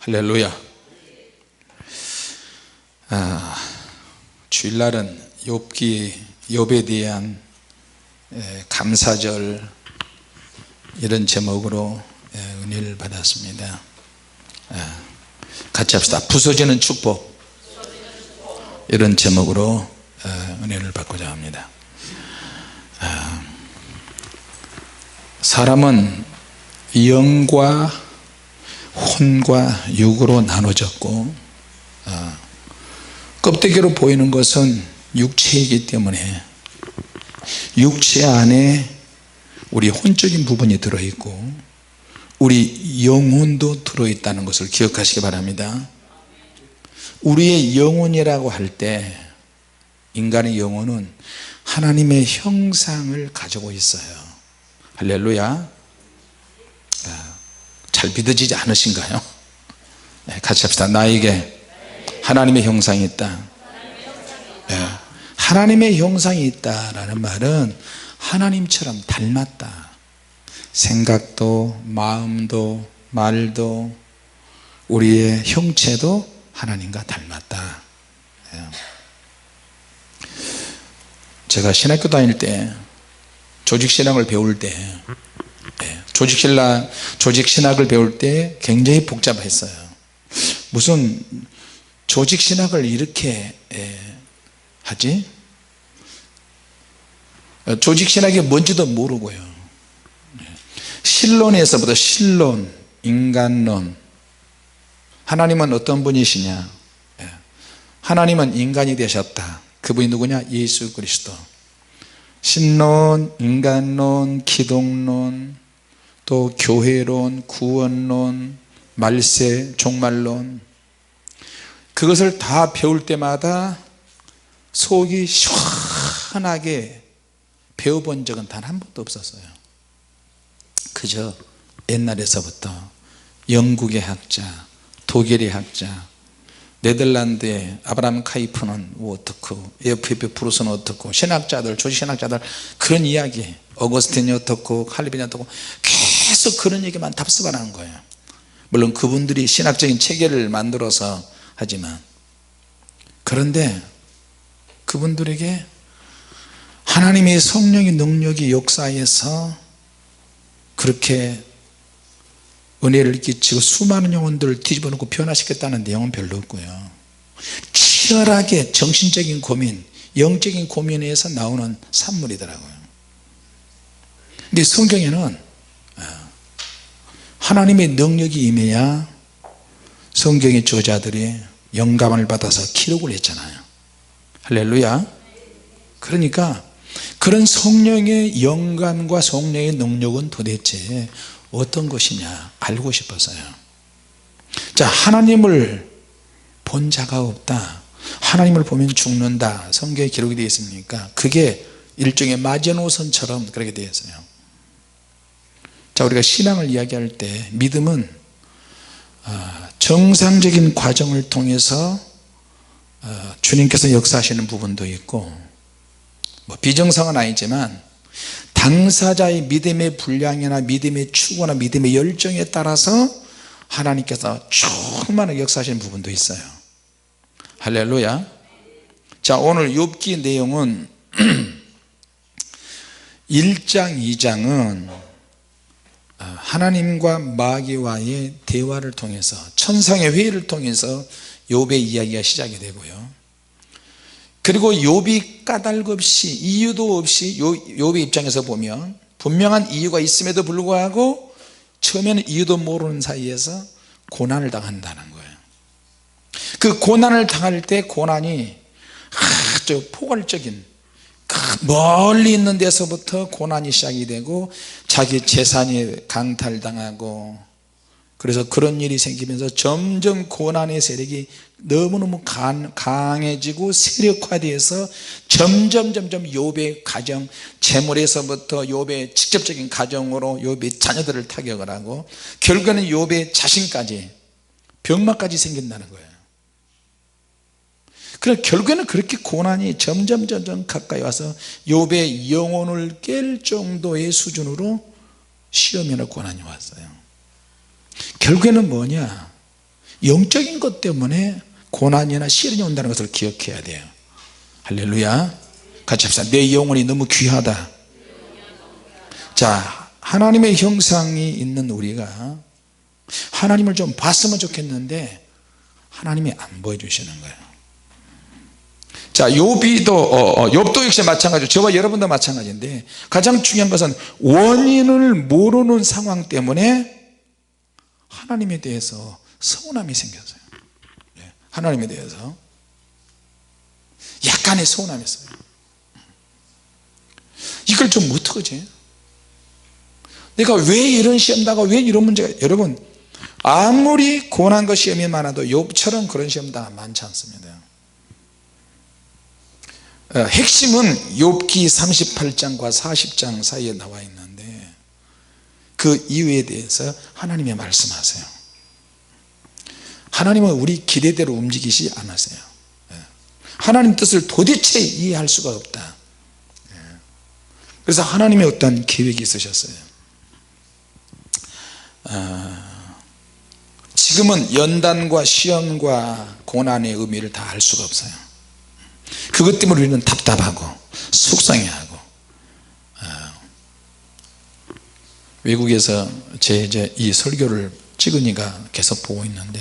할렐루야. 주일날은 욥에 대한 감사절 이런 제목으로 은혜를 받았습니다. 같이 합시다. 부서지는 축복, 이런 제목으로 은혜를 받고자 합니다. 사람은 영과 혼과 육으로 나눠졌고, 껍데기로 보이는 것은 육체이기 때문에 육체 안에 우리 혼적인 부분이 들어있고 우리 영혼도 들어있다는 것을 기억하시기 바랍니다. 우리의 영혼이라고 할 때, 인간의 영혼은 하나님의 형상을 가지고 있어요. 할렐루야. 잘 믿어지지 않으신가요? 같이 합시다. 나에게 하나님의 형상이 있다. 하나님의 형상이 있다라는 말은 하나님처럼 닮았다. 생각도 마음도 말도 우리의 형체도 하나님과 닮았다. 제가 신학교 다닐 때, 조직신학을 배울 때, 조직신학을 배울 때 굉장히 복잡했어요. 무슨 조직신학을 이렇게 하지? 조직신학이 뭔지도 모르고요. 신론에서부터 신론, 인간론, 하나님은 어떤 분이시냐, 하나님은 인간이 되셨다. 그분이 누구냐? 예수 그리스도. 신론, 인간론, 기독론, 또 교회론, 구원론, 말세, 종말론, 그것을 다 배울 때마다 속이 시원하게 배워본 적은 단 한 번도 없었어요. 그저 옛날에서부터 영국의 학자, 독일의 학자, 네덜란드의 아브라함 카이프는 어떻고, 에어피프 프루스는 어떻고, 신학자들, 조직신학자들 그런 이야기, 어거스틴이 어떻고, 칼빈이 어떻고, 계속 그런 얘기만 답습하는 거예요. 물론 그분들이 신학적인 체계를 만들어서 하지만, 그런데 그분들에게 하나님의 성령의 능력이 역사에서 그렇게 은혜를 끼치고 수많은 영혼들을 뒤집어 놓고 변화시켰다는 내용은 별로 없고요. 치열하게 정신적인 고민, 영적인 고민에서 나오는 산물이더라고요. 근데 성경에는 하나님의 능력이 임해야 성경의 저자들이 영감을 받아서 기록을 했잖아요. 할렐루야. 그러니까 그런 성령의 영감과 성령의 능력은 도대체 어떤 것이냐 알고 싶었어요. 자, 하나님을 본 자가 없다, 하나님을 보면 죽는다, 성경에 기록이 되어 있습니까? 그게 일종의 마지노선처럼 그렇게 되어 있어요. 자, 우리가 신앙을 이야기할 때 믿음은 정상적인 과정을 통해서 주님께서 역사하시는 부분도 있고, 비정상은 아니지만 당사자의 믿음의 분량이나 믿음의 추구나 믿음의 열정에 따라서 하나님께서 충만하게 역사하시는 부분도 있어요. 할렐루야. 자, 오늘 욥기 내용은 1장 2장은 하나님과 마귀와의 대화를 통해서, 천상의 회의를 통해서 욥의 이야기가 시작이 되고요. 그리고 욥이 까닭없이, 이유도 없이, 욥의 입장에서 보면 분명한 이유가 있음에도 불구하고 처음에는 이유도 모르는 사이에서 고난을 당한다는 거예요. 그 고난을 당할 때 고난이 아주 포괄적인, 멀리 있는 데서부터 고난이 시작이 되고 자기 재산이 강탈당하고, 그래서 그런 일이 생기면서 점점 고난의 세력이 너무너무 강해지고 세력화되어서 점점 욥의 가정, 재물에서부터 욥의 직접적인 가정으로 욥의 자녀들을 타격을 하고, 결국에는 욥의 자신까지 병마까지 생긴다는 거예요. 그래서 결국에는 그렇게 고난이 점점 가까이 와서 욥의 영혼을 깰 정도의 수준으로 시험이나 고난이 왔어요. 결국에는 뭐냐, 영적인 것 때문에 고난이나 시련이 온다는 것을 기억해야 돼요. 할렐루야. 같이 합시다. 내 영혼이 너무 귀하다. 자, 하나님의 형상이 있는 우리가 하나님을 좀 봤으면 좋겠는데 하나님이 안 보여주시는 거예요. 자, 욥도 역시 마찬가지로 저와 여러분도 마찬가지인데 가장 중요한 것은 원인을 모르는 상황 때문에 하나님에 대해서 서운함이 생겼어요. 하나님에 대해서 약간의 서운함이 있어요. 이걸 좀 어떡하지? 내가 왜 이런 시험 당하고 왜 이런 문제가, 여러분 아무리 고난과 시험이 많아도 욥처럼 그런 시험 당 많지 않습니다. 핵심은 욥기 38장과 40장 사이에 나와 있는데 그 이유에 대해서 하나님이 말씀하세요. 하나님은 우리 기대대로 움직이지 않으세요. 하나님 뜻을 도대체 이해할 수가 없다. 그래서 하나님의 어떤 계획이 있으셨어요. 지금은 연단과 시험과 고난의 의미를 다 알 수가 없어요. 그것 때문에 우리는 답답하고 속상해하고, 외국에서 제 이 설교를 찍으니까 계속 보고 있는데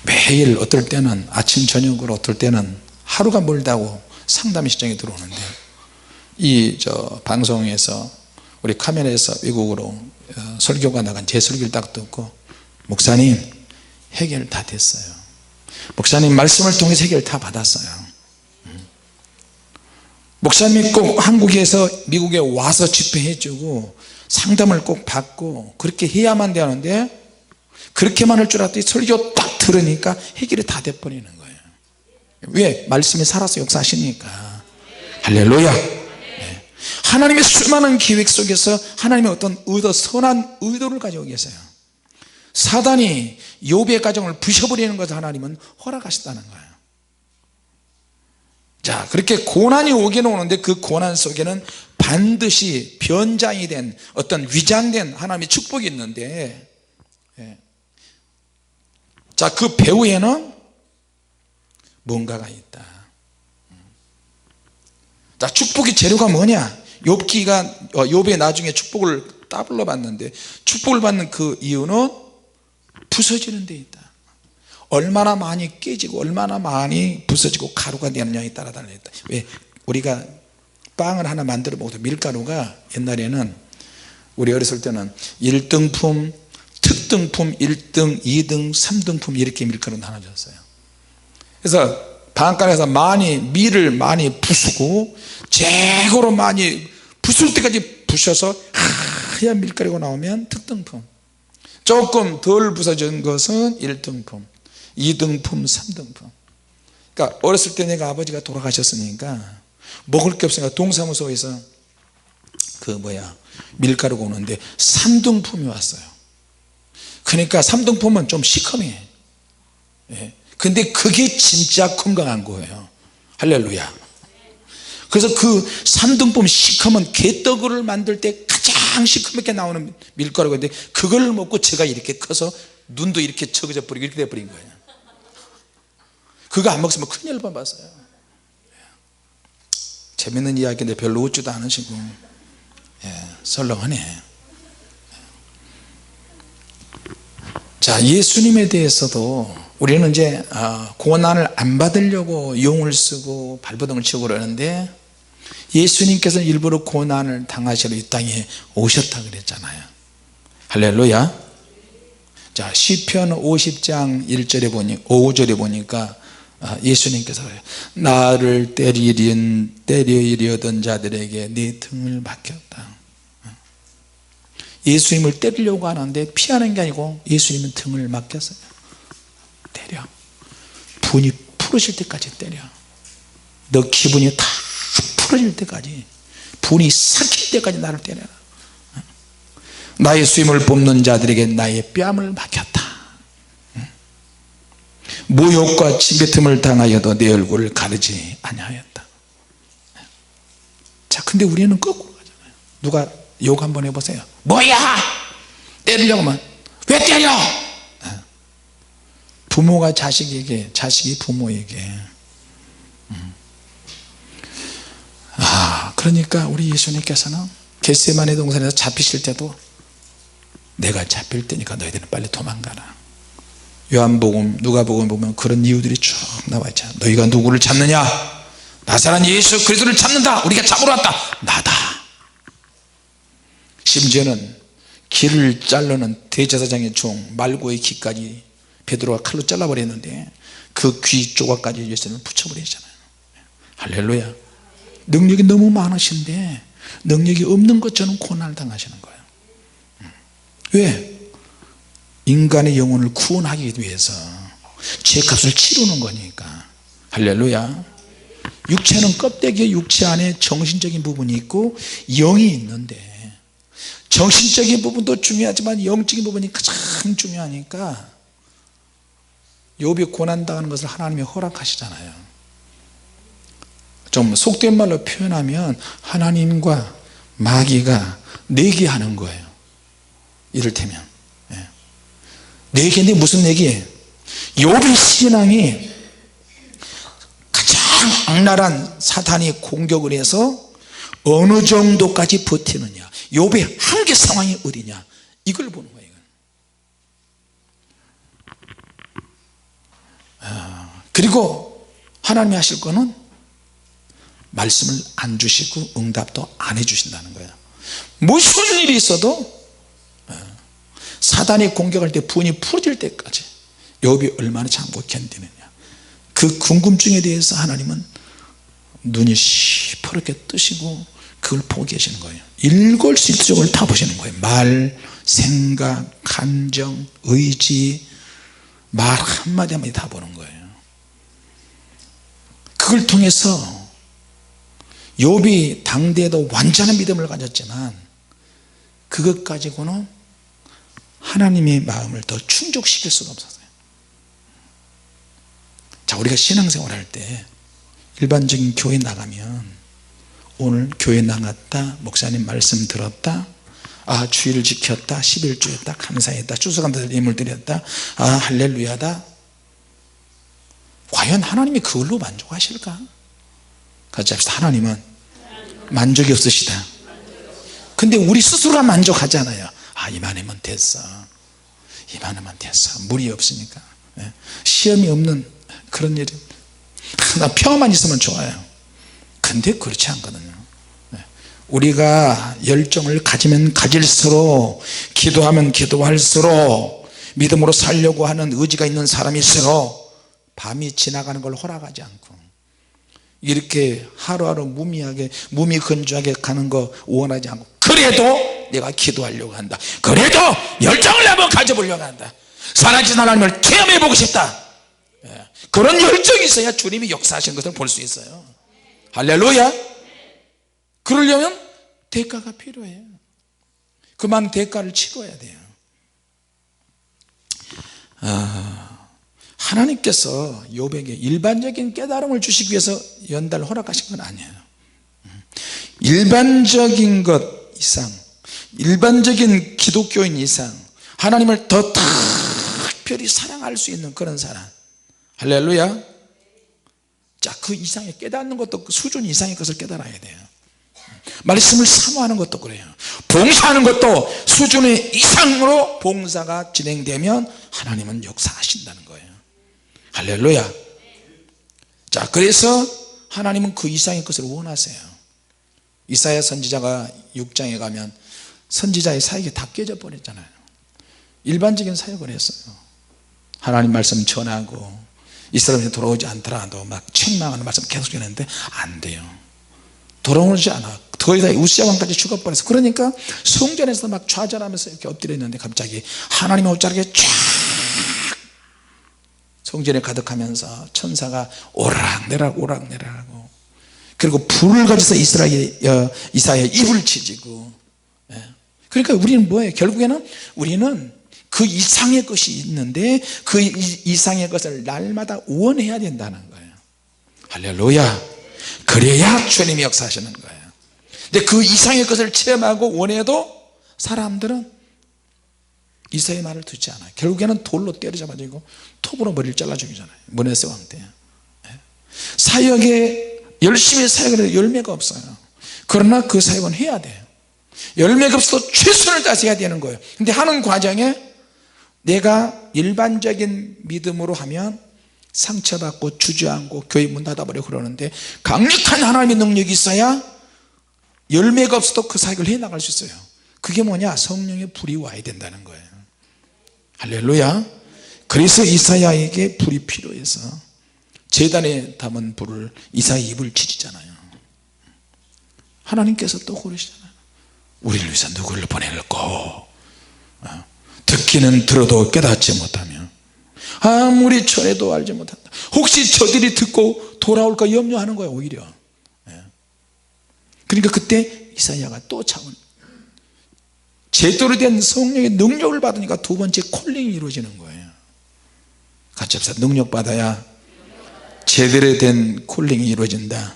매일 어떨 때는 아침 저녁으로 어떨 때는 하루가 멀다고 상담 시청이 들어오는데 이 방송에서 우리 카메라에서 외국으로 설교가 나간 제 설교를 딱 듣고 목사님 해결 다 됐어요. 목사님 말씀을 통해서 해결 다 받았어요. 목사님이 꼭 한국에서 미국에 와서 집회해주고 상담을 꼭 받고 그렇게 해야만 되는데 그렇게만 할 줄 알았더니 설교 딱 들으니까 해결이 다 돼버리는 거예요. 왜? 말씀이 살아서 역사하시니까. 할렐루야. 네. 하나님의 수많은 계획 속에서 하나님의 어떤 의도, 선한 의도를 가지고 계세요. 사단이 욥의 가정을 부셔버리는 것을 하나님은 허락하셨다는 거예요. 자, 그렇게 고난이 오기는 오는데 그 고난 속에는 반드시 변장이 된 어떤 위장된 하나님의 축복이 있는데, 자, 그 배후에는 뭔가가 있다. 자, 축복의 재료가 뭐냐? 욥이 나중에 축복을 따블러 받는데 축복을 받는 그 이유는 부서지는 데 있다. 얼마나 많이 깨지고 얼마나 많이 부서지고 가루가 되느냐에 따라 달려있다. 왜? 우리가 빵을 하나 만들어 먹어도 밀가루가 옛날에는 우리 어렸을 때는 1등품, 특등품, 1등, 2등, 3등품 이렇게 밀가루 나눠줬어요. 그래서 방앗간에서 밀을 많이 부수고 최고로 많이 부술 때까지 부셔서 하얀 밀가루가 나오면 특등품, 조금 덜 부서진 것은 1등품, 2등품, 3등품. 그러니까 어렸을 때 내가 아버지가 돌아가셨으니까 먹을 게 없으니까 동사무소에서 밀가루가 오는데 3등품이 왔어요. 그러니까 3등품은 좀 시커매. 근데 그게 진짜 건강한 거예요. 할렐루야. 그래서 그 3등품 시커먼 개떡을 만들 때 가장 시커멓게 나오는 밀가루가 있는데 그걸 먹고 제가 이렇게 커서 눈도 이렇게 적어져 버리고 이렇게 돼버린 거예요. 그거 안 먹으면 큰일 날 뻔봤어요. 재밌는 이야기인데 별로 웃지도 않으시고, 설렁하네. 자, 예수님에 대해서도 우리는 이제 고난을 안 받으려고 용을 쓰고 발버둥을 치고 그러는데 예수님께서는 일부러 고난을 당하시러 이 땅에 오셨다 그랬잖아요. 할렐루야. 자, 시편 50장 5절에 보니까 예수님께서 나를 때리려던 자들에게 네 등을 맡겼다. 예수님을 때리려고 하는데 피하는 게 아니고 예수님은 등을 맡겼어요. 때려. 분이 풀어질 때까지 때려. 너 기분이 다 풀어질 때까지, 분이 삭힐 때까지 나를 때려라. 나의 수임을 뽑는 자들에게 나의 뺨을 맡겼다. 모욕과 침뱉음을 당하여도 내 얼굴을 가리지 아니하였다. 자, 근데 우리는 거꾸로 가잖아요. 누가 욕 한번 해보세요. 뭐야? 때리려고 하면 왜 때려? 부모가 자식에게, 자식이 부모에게. 그러니까 우리 예수님께서는 겟세마네 동산에서 잡히실 때도 내가 잡힐 때니까 너희들은 빨리 도망가라. 요한복음, 누가복음 보면 그런 이유들이 쭉 나와 있잖아. 너희가 누구를 찾느냐? 나사렛 예수 그리스도를 찾는다. 우리가 잡으러 왔다. 나다. 심지어는 귀를 자르는 대제사장의 종 말고의 귀까지 베드로가 칼로 잘라버렸는데 그 귀 조각까지 예수님을 붙여버리잖아요. 할렐루야. 능력이 너무 많으신데 능력이 없는 것처럼 고난을 당하시는 거예요. 왜? 인간의 영혼을 구원하기 위해서 죄값을 치르는 거니까. 할렐루야. 육체는 껍데기에 육체 안에 정신적인 부분이 있고 영이 있는데 정신적인 부분도 중요하지만 영적인 부분이 가장 중요하니까 욥이 고난당하는 것을 하나님이 허락하시잖아요. 좀 속된 말로 표현하면 하나님과 마귀가 내기하는 거예요. 이를테면 내기인데 무슨 내기? 욥의 신앙이 가장 악랄한 사탄이 공격을 해서 어느 정도까지 버티느냐, 욥의 한계 상황이 어디냐, 이걸 보는 거예요. 그리고 하나님이 하실 거는 말씀을 안 주시고 응답도 안 해주신다는 거예요. 무슨 일이 있어도 사단이 공격할 때 분이 풀어질 때까지 욥이 얼마나 참고 견디느냐, 그 궁금증에 대해서 하나님은 눈이 시퍼렇게 뜨시고 그걸 보고 계시는 거예요. 읽을 수 있을 적을 다 보시는 거예요. 말, 생각, 감정, 의지, 말 한마디 한마디 다 보는 거예요. 그걸 통해서 욥이 당대에도 완전한 믿음을 가졌지만 그것 가지고는 하나님의 마음을 더 충족시킬 수가 없었어요. 자, 우리가 신앙생활 할 때 일반적인 교회 나가면 오늘 교회 나갔다, 목사님 말씀 들었다, 주일을 지켰다, 11주 했다, 감사했다, 추수감사절 예물 드렸다, 할렐루야다. 과연 하나님이 그걸로 만족하실까? 같이 합시다. 하나님은 만족이 없으시다. 근데 우리 스스로가 만족하잖아요. 이만하면 됐어, 이만하면 됐어, 무리 없으니까. 시험이 없는 그런 일이, 나 평화만 있으면 좋아요. 근데 그렇지 않거든요. 우리가 열정을 가지면 가질수록, 기도하면 기도할수록, 믿음으로 살려고 하는 의지가 있는 사람일수록 밤이 지나가는 걸 허락하지 않고 이렇게 하루하루 무미하게 무미건조하게 가는 거 원하지 않고, 그래도 내가 기도하려고 한다, 그래도 열정을 한번 가져보려고 한다, 살아계신 하나님을 체험해보고 싶다, 그런 열정이 있어야 주님이 역사하시는 것을 볼 수 있어요. 할렐루야. 그러려면 대가가 필요해요. 그만 대가를 치러야 돼요. 하나님께서 욥에게 일반적인 깨달음을 주시기 위해서 연단을 허락하신 건 아니에요. 일반적인 것 이상, 일반적인 기독교인 이상 하나님을 더 특별히 사랑할 수 있는 그런 사람, 할렐루야. 자, 그 이상의 깨닫는 것도 그 수준 이상의 것을 깨달아야 돼요. 말씀을 사모하는 것도 그래요. 봉사하는 것도 수준의 이상으로 봉사가 진행되면 하나님은 역사하신다는 거예요. 할렐루야. 자, 그래서 하나님은 그 이상의 것을 원하세요. 이사야 선지자가 6장에 가면 선지자의 사역이 다 깨져버렸잖아요. 일반적인 사역을 했어요. 하나님 말씀 전하고 이스라엘에 돌아오지 않더라도 막 책망하는 말씀 계속 전했는데 안 돼요. 돌아오지 않아. 더 이상 우시아 왕까지 죽어버렸어. 그러니까 성전에서 막 좌절하면서 이렇게 엎드려 있는데 갑자기 하나님의 옷자락에 쫙 성전에 가득하면서 천사가 오락내락 오락내락하고, 그리고 불을 가져서 이사야의 입을 치지고. 그러니까 우리는 뭐예요? 결국에는 우리는 그 이상의 것이 있는데 그 이상의 것을 날마다 원해야 된다는 거예요. 할렐루야. 그래야 주님이 역사하시는 거예요. 근데 그 이상의 것을 체험하고 원해도 사람들은 이사야의 말을 듣지 않아요. 결국에는 돌로 때려잡아지고 톱으로 머리를 잘라 죽이잖아요. 문하세 왕 때. 사역에 열심히 사역을 해도 열매가 없어요. 그러나 그 사역은 해야 돼요. 열매가 없어도 최선을 다해서 해야 되는 거예요. 근데 하는 과정에 내가 일반적인 믿음으로 하면 상처받고 주저앉고 교회 문 닫아버려 그러는데, 강력한 하나님의 능력이 있어야 열매가 없어도 그 사역을 해나갈 수 있어요. 그게 뭐냐? 성령의 불이 와야 된다는 거예요. 할렐루야. 그래서 이사야에게 불이 필요해서 제단에 담은 불을 이사야 입을 치잖아요. 하나님께서 또 고르시잖아요. 우리를 위해서 누구를 보낼까? 듣기는 들어도 깨닫지 못하며 아무리 전해도 알지 못한다. 혹시 저들이 듣고 돌아올까 염려하는 거예요. 오히려. 그러니까 그때 이사야가 또 차원, 제대로 된 성령의 능력을 받으니까 두 번째 콜링이 이루어지는 거예요. 같이 합시다. 능력 받아야 제대로 된 콜링이 이루어진다.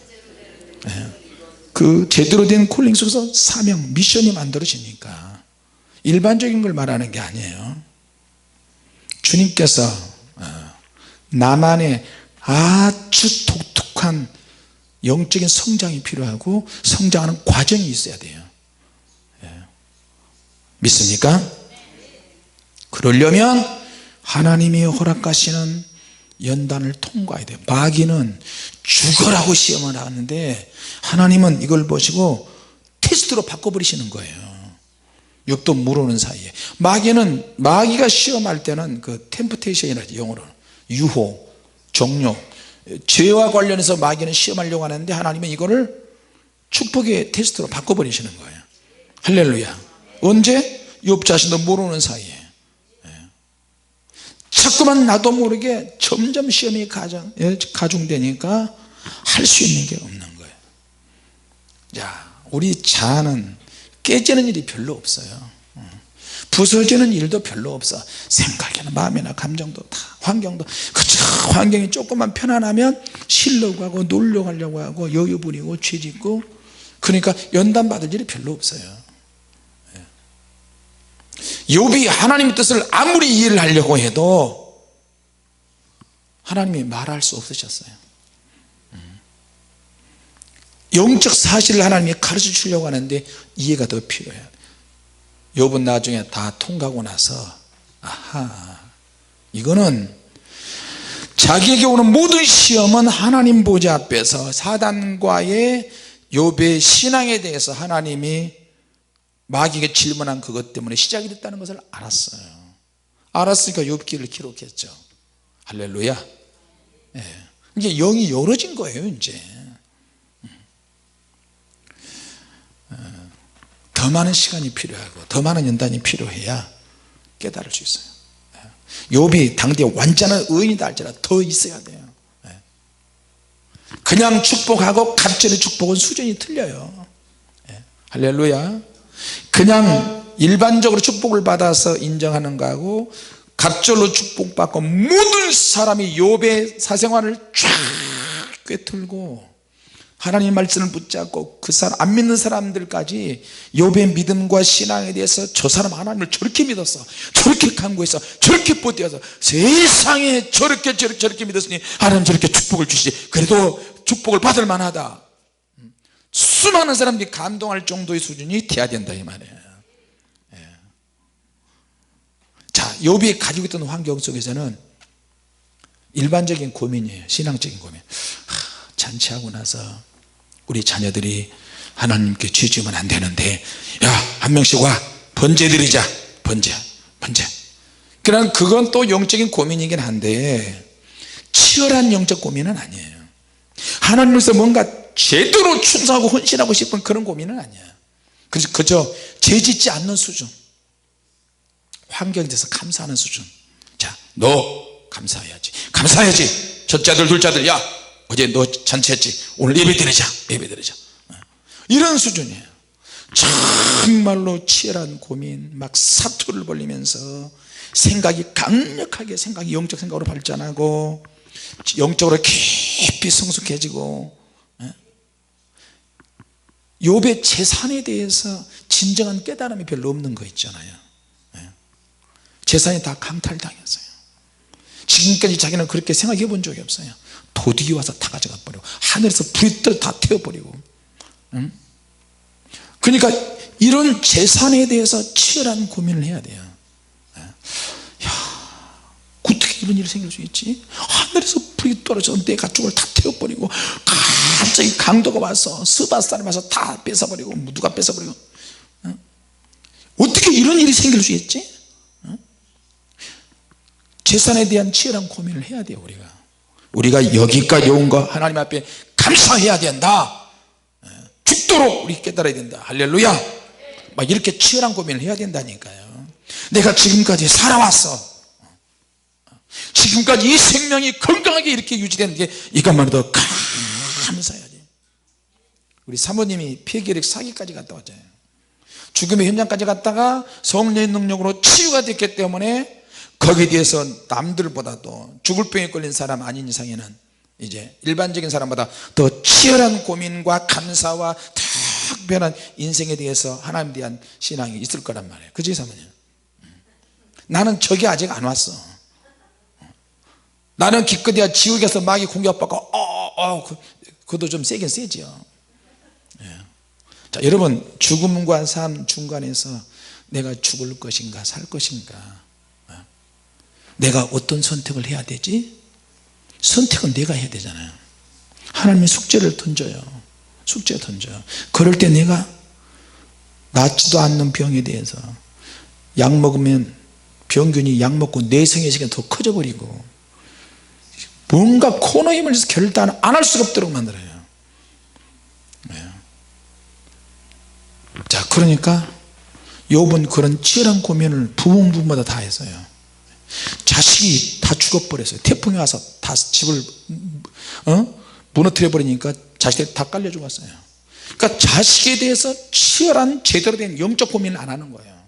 그 제대로 된 콜링 속에서 사명, 미션이 만들어지니까 일반적인 걸 말하는 게 아니에요. 주님께서 나만의 아주 독특한 영적인 성장이 필요하고 성장하는 과정이 있어야 돼요. 믿습니까? 그러려면 하나님이 허락하시는 연단을 통과해야 돼요. 마귀는 죽어라고 시험을 하는데 하나님은 이걸 보시고 테스트로 바꿔버리시는 거예요. 욕도 물어오는 사이에. 마귀가 시험할 때는 그 템프테이션이라지, 영어로 유혹, 정욕, 죄와 관련해서 마귀는 시험하려고 하는데 하나님은 이거를 축복의 테스트로 바꿔버리시는 거예요. 할렐루야. 언제? 욥 자신도 모르는 사이에. 자꾸만 나도 모르게 점점 시험이 가중되니까 할 수 있는 게 없는 거예요. 자, 우리 자아는 깨지는 일이 별로 없어요. 부서지는 일도 별로 없어. 생각이나 마음이나 감정도 다, 환경도. 그쵸, 환경이 조금만 편안하면 쉬려고 하고 놀려고 하려고 하고 여유 부리고 죄짓고, 그러니까 연단 받을 일이 별로 없어요. 욥이 하나님의 뜻을 아무리 이해를 하려고 해도 하나님이 말할 수 없으셨어요. 영적 사실을 하나님이 가르쳐 주려고 하는데 이해가 더 필요해요. 욥은 나중에 다 통과하고 나서 아하, 이거는 자기에게 오는 모든 시험은 하나님 보좌 앞에서 사단과의 욥의 신앙에 대해서 하나님이 마귀에게 질문한 그것 때문에 시작이 됐다는 것을 알았어요. 알았으니까 욥기를 기록했죠. 할렐루야. 이제 영이 열어진 거예요. 이제 더 많은 시간이 필요하고 더 많은 연단이 필요해야 깨달을 수 있어요. 욥이 당대에 완전한 의인이다 할지라도 더 있어야 돼요. 그냥 축복하고 갑절의 축복은 수준이 틀려요. 할렐루야. 그냥 일반적으로 축복을 받아서 인정하는 거하고 갑절로 축복받고 모든 사람이 욥의 사생활을 쫙 꿰뚫고 하나님의 말씀을 붙잡고 그 사람 안 믿는 사람들까지 욥의 믿음과 신앙에 대해서 저 사람 하나님을 저렇게 믿었어, 저렇게 간구해서 저렇게 뻗대어서 세상에 저렇게 믿었으니 하나님 저렇게 축복을 주시지, 그래도 축복을 받을 만하다. 수많은 사람들이 감동할 정도의 수준이 돼야 된다 이 말이에요. 자, 욥이 가지고 있던 환경 속에서는 일반적인 고민이에요. 신앙적인 고민. 잔치하고 나서 우리 자녀들이 하나님께 죄 지으면 안 되는데, 야, 한 명씩 와, 번제 드리자. 번제. 그냥 그건 또 영적인 고민이긴 한데 치열한 영적 고민은 아니에요. 하나님께서 뭔가 제대로 충성하고 헌신하고 싶은 그런 고민은 아니야. 그래서 그저 죄짓지 않는 수준, 환경에 대해서 감사하는 수준. 자, 너 감사해야지. 첫째 아들 둘째 아들, 야, 어제 너 잔치했지, 오늘 예배 드리자. 이런 수준이에요. 정말로 치열한 고민, 막 사투를 벌리면서 생각이 강력하게, 영적 생각으로 발전하고 영적으로 깊이 성숙해지고, 욥의 재산에 대해서 진정한 깨달음이 별로 없는 거 있잖아요. 재산이 다 강탈당했어요. 지금까지 자기는 그렇게 생각해 본 적이 없어요. 도둑이 와서 다 가져가 버리고 하늘에서 불이 떨어 다 태워버리고. 응? 그러니까 이런 재산에 대해서 치열한 고민을 해야 돼요. 야, 어떻게 이런 일이 생길 수 있지? 하늘에서 불이 떨어져서 내 가축을 다 태워버리고 갑자기 강도가 와서 스바사를 와서 다 뺏어버리고 누가 뺏어버리고. 응? 어떻게 이런 일이 생길 수 있지? 응? 재산에 대한 치열한 고민을 해야 돼요. 우리가 여기까지 온 거 하나님 앞에 감사해야 된다. 죽도록 우리 깨달아야 된다. 할렐루야. 막 이렇게 치열한 고민을 해야 된다니까요. 내가 지금까지 살아왔어. 지금까지 이 생명이 건강하게 이렇게 유지되는 게 이것만으로도 감사해야지. 우리 사모님이 폐결핵 사기까지 갔다 왔잖아요. 죽음의 현장까지 갔다가 성령의 능력으로 치유가 됐기 때문에 거기에 대해서 남들보다도 죽을 병에 걸린 사람 아닌 이상에는 이제 일반적인 사람보다 더 치열한 고민과 감사와 특별한 인생에 대해서 하나님에 대한 신앙이 있을 거란 말이에요. 그치 사모님? 나는 저게 아직 안 왔어. 나는 기껏해야 지옥에서 마귀 공격받고 그것도 좀 세긴 세지요. 자, 여러분, 죽음과 삶 중간에서 내가 죽을 것인가 살 것인가, 내가 어떤 선택을 해야 되지? 선택은 내가 해야 되잖아요. 하나님이 숙제를 던져요. 숙제 던져요. 그럴 때 내가 낫지도 않는 병에 대해서 약 먹으면 병균이 약 먹고 내성의 시간이 더 커져버리고 뭔가 코너에 힘을 결단 안 할 수가 없도록 만들어요. 자, 그러니까 욥은 그런 치열한 고민을 부모마다 다 했어요. 자식이 다 죽어버렸어요. 태풍이 와서 다 집을 무너뜨려 버리니까 자식들이 다 깔려 죽었어요. 그러니까 자식에 대해서 치열한 제대로 된 영적 고민을 안 하는 거예요.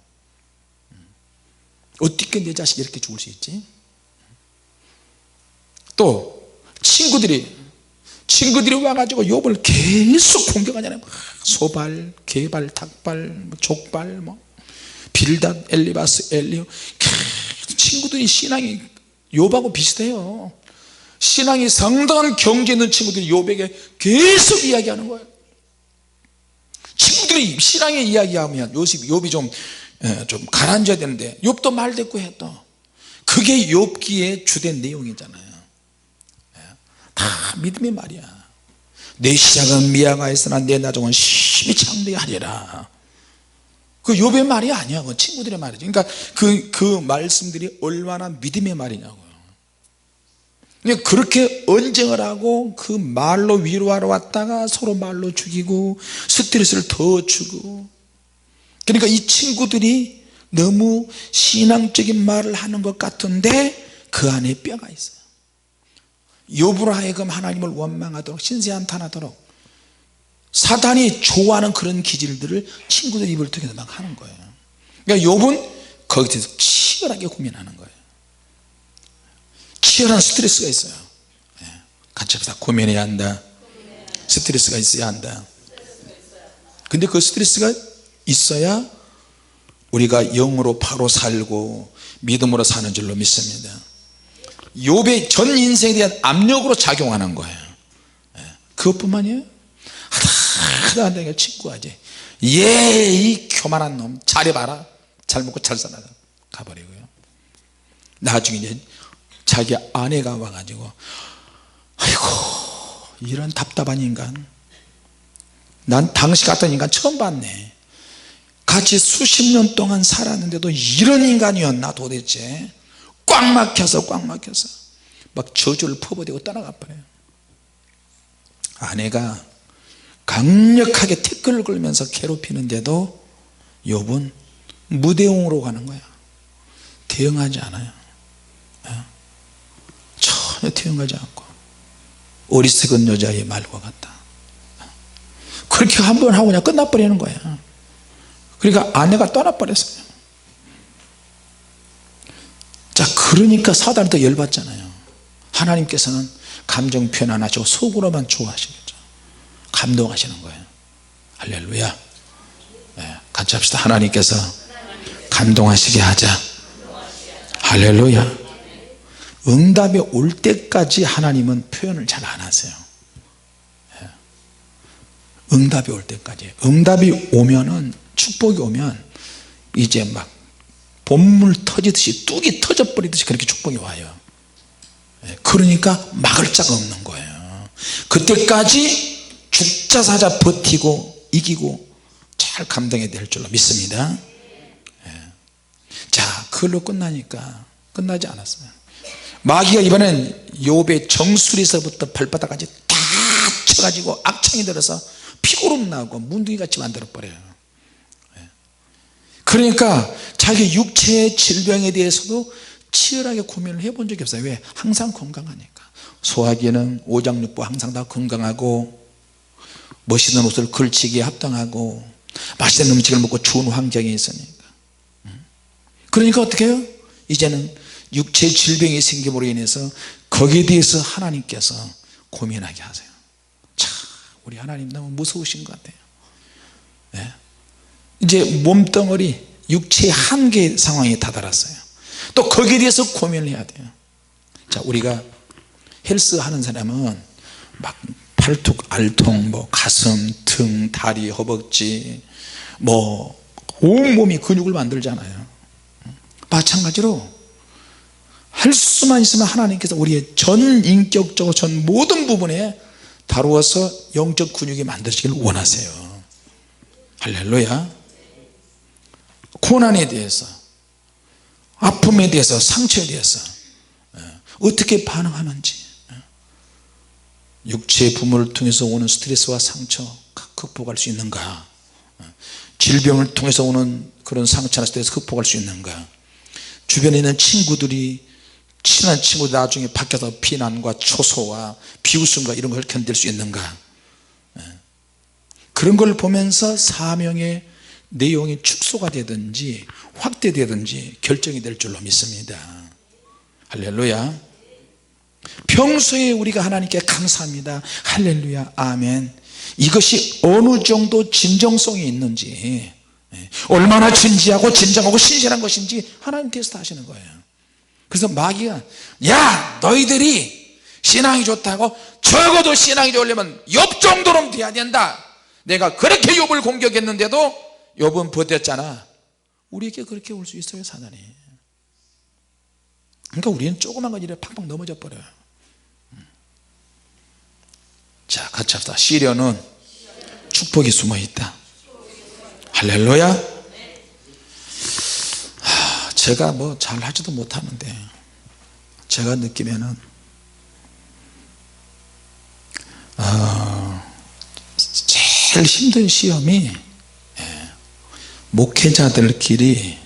어떻게 내 자식이 이렇게 죽을 수 있지? 또 친구들이 와가지고 욥을 계속 공격하잖아요. 소발, 개발, 닭발, 족발, 빌닷, 엘리바스, 엘리오. 친구들이 신앙이 욥하고 비슷해요. 신앙이 상당한 경제 있는 친구들이 욥에게 계속 이야기하는 거예요. 친구들이 신앙에 이야기하면 욥이 좀 가라앉아야 되는데 욥도 말대꾸 해. 또 그게 욥기의 주된 내용이잖아요. 다 믿음의 말이야. 내 시작은 미약하였으나 내 나중은 심히 창대하리라. 그 욥의 말이 아니야. 그 친구들의 말이지. 그러니까 그 말씀들이 얼마나 믿음의 말이냐고요. 그렇게 언쟁을 하고 그 말로 위로하러 왔다가 서로 말로 죽이고 스트레스를 더 주고. 그러니까 이 친구들이 너무 신앙적인 말을 하는 것 같은데 그 안에 뼈가 있어요. 욥으로 하여금 하나님을 원망하도록 신세한탄하도록 사단이 좋아하는 그런 기질들을 친구들 입을 통해서 막 하는 거예요. 그러니까 욥은 거기서 치열하게 고민하는 거예요. 치열한 스트레스가 있어요. 같이 합시다. 고민해야 한다. 스트레스가 있어야 한다. 근데 그 스트레스가 있어야 우리가 영으로 바로 살고 믿음으로 사는 줄로 믿습니다. 욥의 전 인생에 대한 압력으로 작용하는 거예요. 그것뿐만이에요. 하다 내가 친구하지. 이 교만한 놈 잘해봐라. 잘 먹고 잘 살아 가버리고요. 나중에 이제 자기 아내가 와가지고 아이고 이런 답답한 인간, 난 당신 같은 인간 처음 봤네. 같이 수십 년 동안 살았는데도 이런 인간이었나 도대체. 꽉 막혀서 막 저주를 퍼부대고 떠나가 버려요. 아내가 강력하게 태클을 걸면서 괴롭히는데도 욥은 무대응으로 가는 거야. 대응하지 않아요. 전혀 대응하지 않고 어리석은 여자의 말과 같다. 그렇게 한 번 하고 그냥 끝나버리는 거야. 그러니까 아내가 떠나버렸어요. 자, 그러니까 사단이 더 열받잖아요. 하나님께서는 감정 표현 안 하시고 속으로만 좋아하시겠죠. 감동하시는 거예요. 할렐루야. 같이 합시다. 하나님께서 감동하시게 하자. 할렐루야. 응답이 올 때까지 하나님은 표현을 잘 안 하세요. 응답이 올 때까지. 응답이 오면은, 축복이 오면 이제 막 봇물 터지듯이, 뚝이 터져버리듯이 그렇게 축복이 와요. 그러니까 막을 자가 없는 거예요. 그때까지 죽자 사자 버티고 이기고 잘 감당해야 될 줄로 믿습니다. 자, 그걸로 끝나니까 끝나지 않았어요. 마귀가 이번엔 욥의 정수리에서부터 발바닥까지 다 쳐가지고 악창이 들어서 피고름 나고 문둥이같이 만들어버려요. 그러니까 자기 육체의 질병에 대해서도 치열하게 고민을 해본 적이 없어요. 왜? 항상 건강하니까. 소화기는 오장육부 항상 다 건강하고, 멋있는 옷을 걸치기에 합당하고, 맛있는 음식을 먹고 좋은 환경에 있으니까. 그러니까 어떻게 해요? 이제는 육체 질병이 생김으로 인해서 거기에 대해서 하나님께서 고민하게 하세요. 참, 우리 하나님 너무 무서우신 것 같아요. 네. 이제 몸덩어리, 육체의 한계 상황에 다다랐어요. 또 거기에 대해서 고민을 해야 돼요. 자, 우리가 헬스 하는 사람은 막 팔뚝, 알통, 뭐 가슴, 등, 다리, 허벅지, 뭐 온몸이 근육을 만들잖아요. 마찬가지로 할 수만 있으면 하나님께서 우리의 전 인격적으로 전 모든 부분에 다루어서 영적 근육이 만드시길 원하세요. 할렐루야. 고난에 대해서, 아픔에 대해서, 상처에 대해서 어떻게 반응하는지, 육체의 부모를 통해서 오는 스트레스와 상처 극복할 수 있는가, 질병을 통해서 오는 그런 상처나 스트레스 극복할 수 있는가, 주변에 있는 친구들이, 친한 친구들 나중에 밖에서 비난과 초소와 비웃음과 이런 걸 견딜 수 있는가, 그런 걸 보면서 사명의 내용이 축소가 되든지 확대되든지 결정이 될 줄로 믿습니다. 할렐루야. 평소에 우리가 하나님께 감사합니다, 할렐루야, 아멘, 이것이 어느 정도 진정성이 있는지, 얼마나 진지하고 진정하고 신실한 것인지 하나님 테스트 하시는 거예요. 그래서 마귀가, 야, 너희들이 신앙이 좋다고 적어도 신앙이 좋으려면 욥 정도는 돼야 된다. 내가 그렇게 욥을 공격했는데도 욥은 버텼잖아. 우리에게 그렇게 올 수 있어요, 사단이. 그러니까 우리는 조그만 거 일에 팍팍 넘어져 버려요. 자, 같이 합시다. 시련은 축복이 숨어 있다. 할렐루야. 제가 뭐 잘하지도 못하는데 제가 느끼면은 제일 힘든 시험이 목회자들끼리,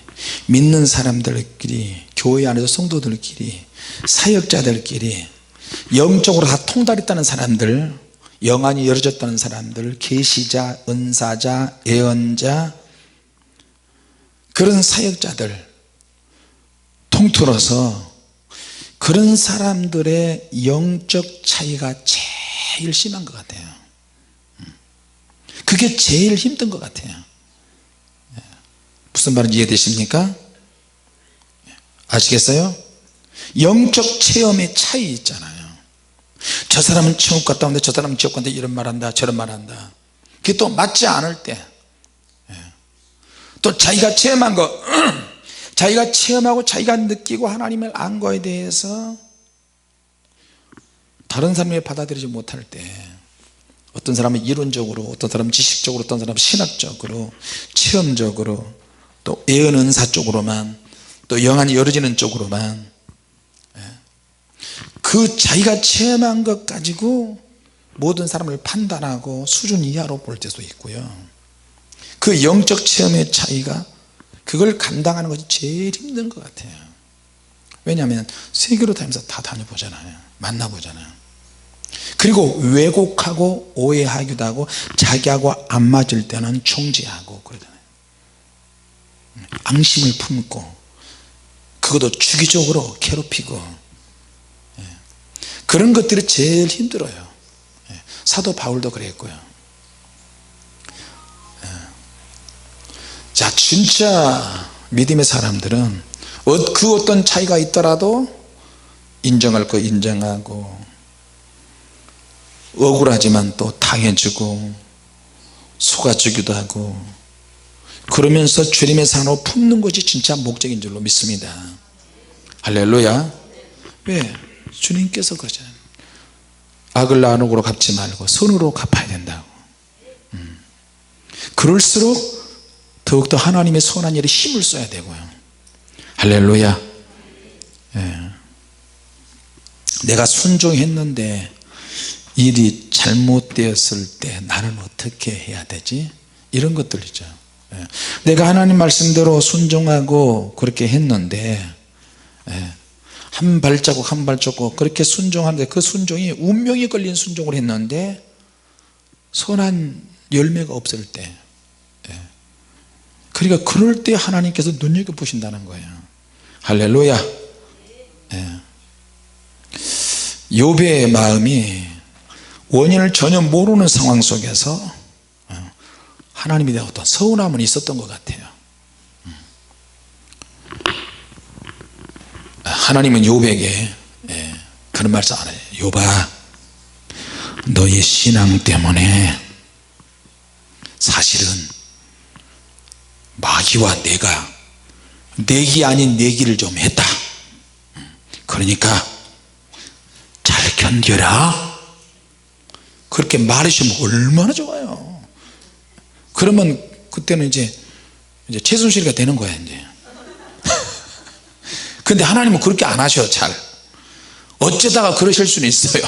믿는 사람들끼리, 교회 안에서 성도들끼리, 사역자들끼리 영적으로 다 통달했다는 사람들, 영안이 열어졌다는 사람들, 계시자, 은사자, 예언자, 그런 사역자들 통틀어서 그런 사람들의 영적 차이가 제일 심한 것 같아요. 그게 제일 힘든 것 같아요. 무슨 말인지 이해되십니까? 아시겠어요? 영적 체험의 차이 있잖아요. 저 사람은 천국 갔다 오는데 저 사람은 지옥 갔는데 이런 말한다 저런 말한다. 그게 또 맞지 않을 때, 또 자기가 체험한 거 자기가 체험하고 자기가 느끼고 하나님을 안 거에 대해서 다른 사람이 받아들이지 못할 때, 어떤 사람은 이론적으로, 어떤 사람은 지식적으로, 어떤 사람은 신학적으로, 체험적으로, 또 예언 은사 쪽으로만, 또 영안이 열어지는 쪽으로만, 그 자기가 체험한 것 가지고 모든 사람을 판단하고 수준 이하로 볼 때도 있고요. 그 영적 체험의 차이가, 그걸 감당하는 것이 제일 힘든 것 같아요. 왜냐하면 세계로 다니면서 다 다녀보잖아요. 만나보잖아요. 그리고 왜곡하고 오해하기도 하고 자기하고 안 맞을 때는 중지하고 그러잖아요. 앙심을 품고 그것도 주기적으로 괴롭히고, 그런 것들이 제일 힘들어요. 사도 바울도 그랬고요. 자, 진짜 믿음의 사람들은 그 어떤 차이가 있더라도 인정할 거 인정하고, 억울하지만 또 당해주고 속아주기도 하고, 그러면서 주님의 사랑으로 품는 것이 진짜 목적인 줄로 믿습니다. 할렐루야. 왜? 주님께서 그러잖아요. 악을 악으로 갚지 말고 선으로 갚아야 된다고. 그럴수록 더욱더 하나님의 선한 일에 힘을 써야 되고요. 할렐루야. 예. 내가 순종했는데 일이 잘못되었을 때 나는 어떻게 해야 되지? 이런 것들이죠. 예. 내가 하나님 말씀대로 순종하고 그렇게 했는데, 예, 한 발자국 한 발자국 그렇게 순종하는데 그 순종이 운명이 걸린 순종을 했는데 선한 열매가 없을 때, 예, 그러니까 그럴 때 하나님께서 눈여겨보신다는 거예요. 할렐루야. 예. 욥의 마음이 원인을 전혀 모르는 상황 속에서 하나님에 대한 어떤 서운함은 있었던 것 같아요. 하나님은 욥에게 그런 말씀 안 해요. 욥아, 너의 신앙 때문에 사실은 마귀와 내가 내기 아닌 내기를 좀 했다. 그러니까 잘 견뎌라. 그렇게 말해주면 얼마나 좋아요. 그러면 그때는 이제 최순실이가 되는 거야 이제. 근데 하나님은 그렇게 안 하셔. 잘 어쩌다가 그러실 수는 있어요.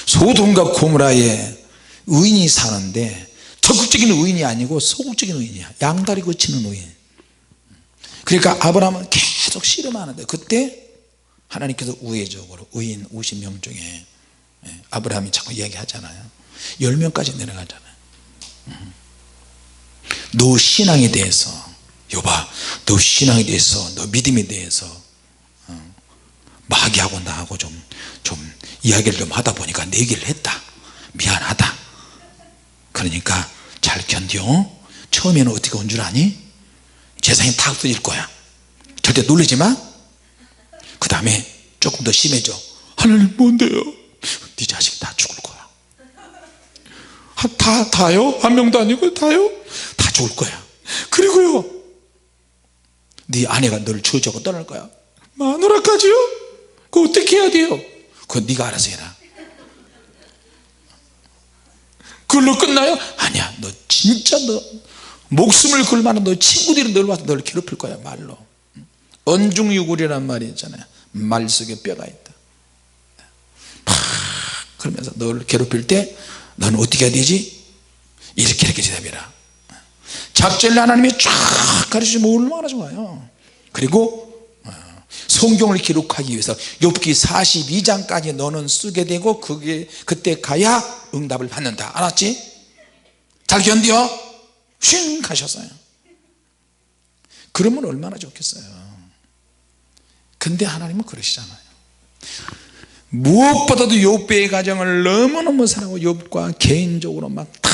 소돔과 고모라에 의인이 사는데 적극적인 의인이 아니고 소극적인 의인이야. 양다리 거치는 의인. 그러니까 아브라함은 계속 씨름하는데 그때 하나님께서 우회적으로 의인 50명 중에 아브라함이 자꾸 이야기하잖아요. 10명까지 내려가잖아요. 너 신앙에 대해서, 욥아, 너 신앙에 대해서, 너 믿음에 대해서 마귀하고 나하고 좀 이야기를 좀 하다 보니까 내 얘기를 했다. 미안하다. 그러니까 잘 견뎌. 처음에는 어떻게 온 줄 아니? 재산이 다 없어질 거야. 절대 놀라지 마. 그 다음에 조금 더 심해져. 하나님 뭔데요? 네 자식 다 죽을 거야. 다요? 한 명도 아니고 다요? 다 죽을 거야. 그리고요, 네 아내가 너를 저주하고 떠날 거야. 마누라까지요? 그거 어떻게 해야 돼요? 그건 네가 알아서 해라. 그걸로 끝나요? 아니야. 너 진짜 너 목숨을 걸 만한 너 친구들이 널 와서 너를 괴롭힐 거야. 말로. 언중유골이란 말이 있잖아요. 말 속에 뼈가 있다. 팍 그러면서 너를 괴롭힐 때 너는 어떻게 해야 되지? 이렇게 대답해라. 작전을 하나님이 쫙 가르치면 얼마나 좋아요. 그리고 성경을 기록하기 위해서 욥기 42장까지 너는 쓰게 되고 그때 가야 응답을 받는다. 알았지? 잘 견뎌. 쉥 가셨어요. 그러면 얼마나 좋겠어요. 근데 하나님은 그러시잖아요. 무엇보다도 욥의 가정을 너무너무 사랑하고 욥과 개인적으로 막 다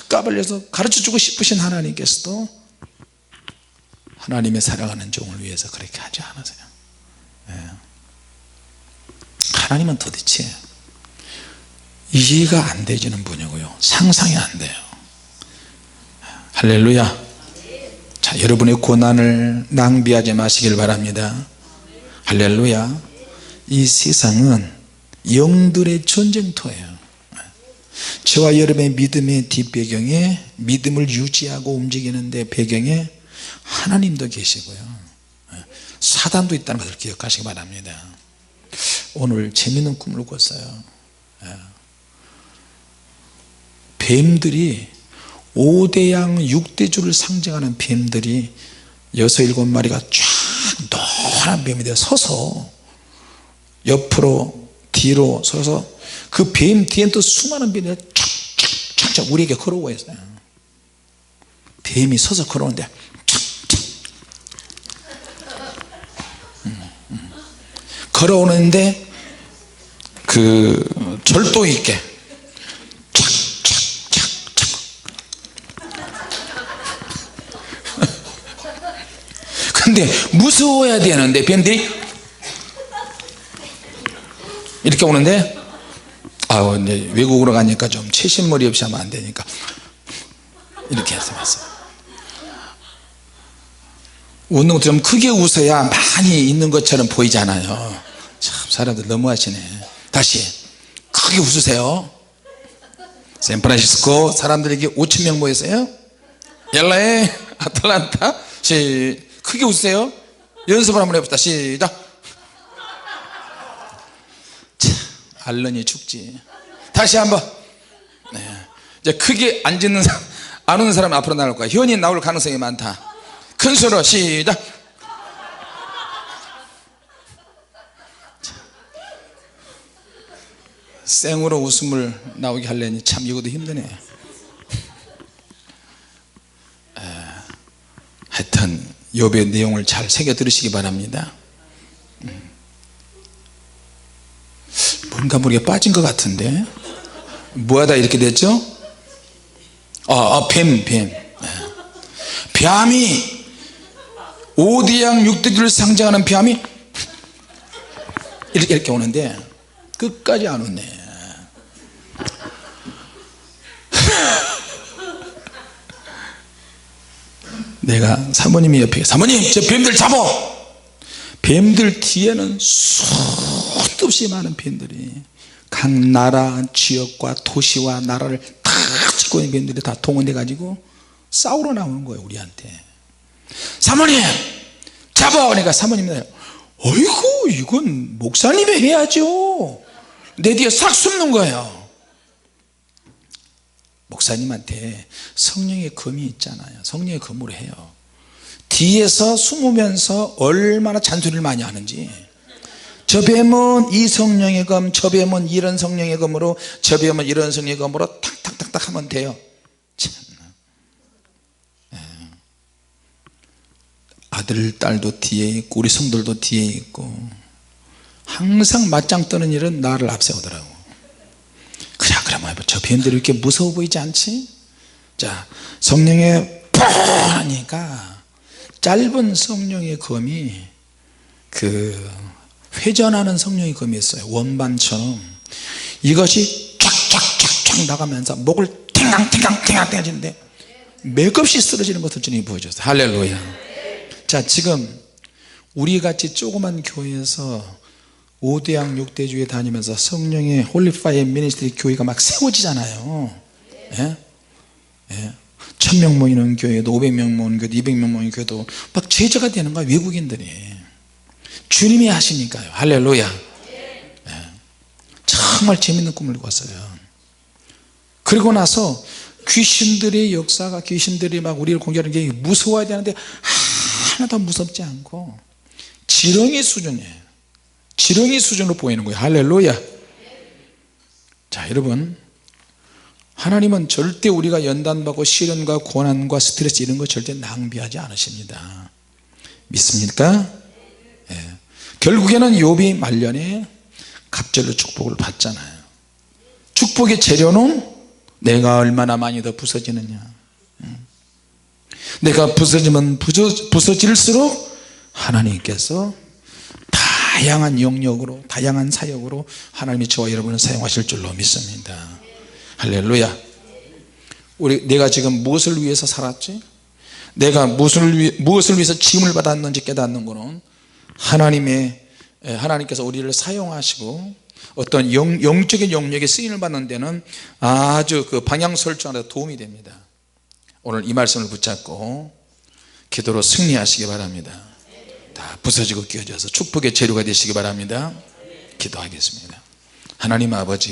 까발려서 가르쳐주고 싶으신 하나님께서도 하나님의 사랑하는 종을 위해서 그렇게 하지 않으세요. 하나님은 도대체 이해가 안 되지는 분이고요, 상상이 안 돼요. 할렐루야. 자, 여러분의 고난을 낭비하지 마시길 바랍니다. 할렐루야. 이 세상은 영들의 전쟁터예요. 저와 여러분의 믿음의 뒷배경에, 믿음을 유지하고 움직이는 데 배경에 하나님도 계시고요, 사단도 있다는 것을 기억하시기 바랍니다. 오늘 재밌는 꿈을 꿨어요. 뱀들이 5대양 6대주를 상징하는 뱀들이 6, 7마리가 쫙 노란 뱀이 되어 서서 옆으로 뒤로 서서 그 뱀 뒤엔 또 수많은 뱀들이 착착착 우리에게 걸어오고 있어요. 뱀이 서서 걸어오는데 착착 걸어오는데 그 절도 있게 근데 근데 무서워야 되는데 뱀들이 이렇게 오는데 이제 외국으로 가니까 좀 채신머리 없이 하면 안 되니까 이렇게 해서 왔어요. 웃는 것도 좀 크게 웃어야 많이 있는 것처럼 보이잖아요. 참 사람들 너무하시네. 다시 크게 웃으세요. 샌프란시스코 사람들에게 5,000명 모였어요. LA 아틀란타 크게 웃으세요. 연습을 한번 해봅시다. 시작. 참 알러니 죽지. 다시 한번. 네. 이제 크게 안 웃는 사람 앞으로 나올 거야. 현이 나올 가능성이 많다. 큰 소리로 시작. 생으로 웃음을 나오게 하려니 참 이것도 힘드네. 하여튼 욥의 내용을 잘 새겨 들으시기 바랍니다. 뭔가 모르게 빠진 것 같은데 뭐하다 이렇게 됐죠? 뱀이 5대양 6대주를 상징하는 뱀이 이렇게 오는데 끝까지 안 웃네. 내가 사모님이 옆에 사모님 저 뱀들 잡아. 뱀들 뒤에는 수도 없이 많은 뱀들이 각 나라 지역과 도시와 나라를 다 짓고 있는 뱀들이 다 동원돼 가지고 싸우러 나오는 거예요. 우리한테 사모님 잡아. 그러니까 사모님이 어이구 이건 목사님이 해야죠. 내 뒤에 싹 숨는 거예요. 목사님한테 성령의 검이 있잖아요. 성령의 검으로 해요. 뒤에서 숨으면서 얼마나 잔소리를 많이 하는지. 저 뱀은 이 성령의 검, 저 뱀은 이런 성령의 검으로, 저 뱀은 이런 성령의 검으로 탁탁탁탁 하면 돼요. 참나. 아들 딸도 뒤에 있고 우리 성들도 뒤에 있고 항상 맞짱 뜨는 일은 나를 앞세우더라고. 그러면 저 뱀들이 이렇게 무서워 보이지 않지? 자, 성령의 하니까 짧은 성령의 검이 회전하는 성령의 검이 있어요. 원반처럼 이것이 쫙쫙쫙쫙 나가면서 목을 탱강탱강탱강 떼지는데 맥없이 쓰러지는 것을 주님이 보여줬어요. 할렐루야. 자, 지금 우리같이 조그만 교회에서 5대양 6대주에 다니면서 성령의 홀리파이어 미니스트리 교회가 막 세워지잖아요. 예? 1,000명 모이는 교회도 500명 모이는 교회도 200명 모이는 교회도 막 제자가 되는 거야. 외국인들이 주님이 하시니까요. 할렐루야. 정말 재밌는 꿈을 꿨어요. 그리고 나서 귀신들의 역사가 귀신들이 막 우리를 공격하는 게 무서워야 되는데 하나도 무섭지 않고 지렁이 수준이에요. 지렁이 수준으로 보이는 거예요. 할렐루야. 자, 여러분 하나님은 절대 우리가 연단받고 시련과 고난과 스트레스 이런 거 절대 낭비하지 않으십니다. 믿습니까? 결국에는 욥이 말년에 갑절로 축복을 받잖아요. 축복의 재료는 내가 얼마나 많이 더 부서지느냐. 내가 부서지면 부서질수록 하나님께서 다양한 영역으로 다양한 사역으로 하나님이 저와 여러분을 사용하실 줄로 믿습니다. 할렐루야. 내가 지금 무엇을 위해서 살았지? 내가 무엇을 위해서 짐을 받았는지 깨닫는 것은 하나님께서 우리를 사용하시고 어떤 영적인 영역에 쓰임을 받는 데는 아주 방향 설정하는 데 도움이 됩니다. 오늘 이 말씀을 붙잡고 기도로 승리하시기 바랍니다. 다 부서지고 끼어져서 축복의 재료가 되시기 바랍니다. 기도하겠습니다. 하나님 아버지,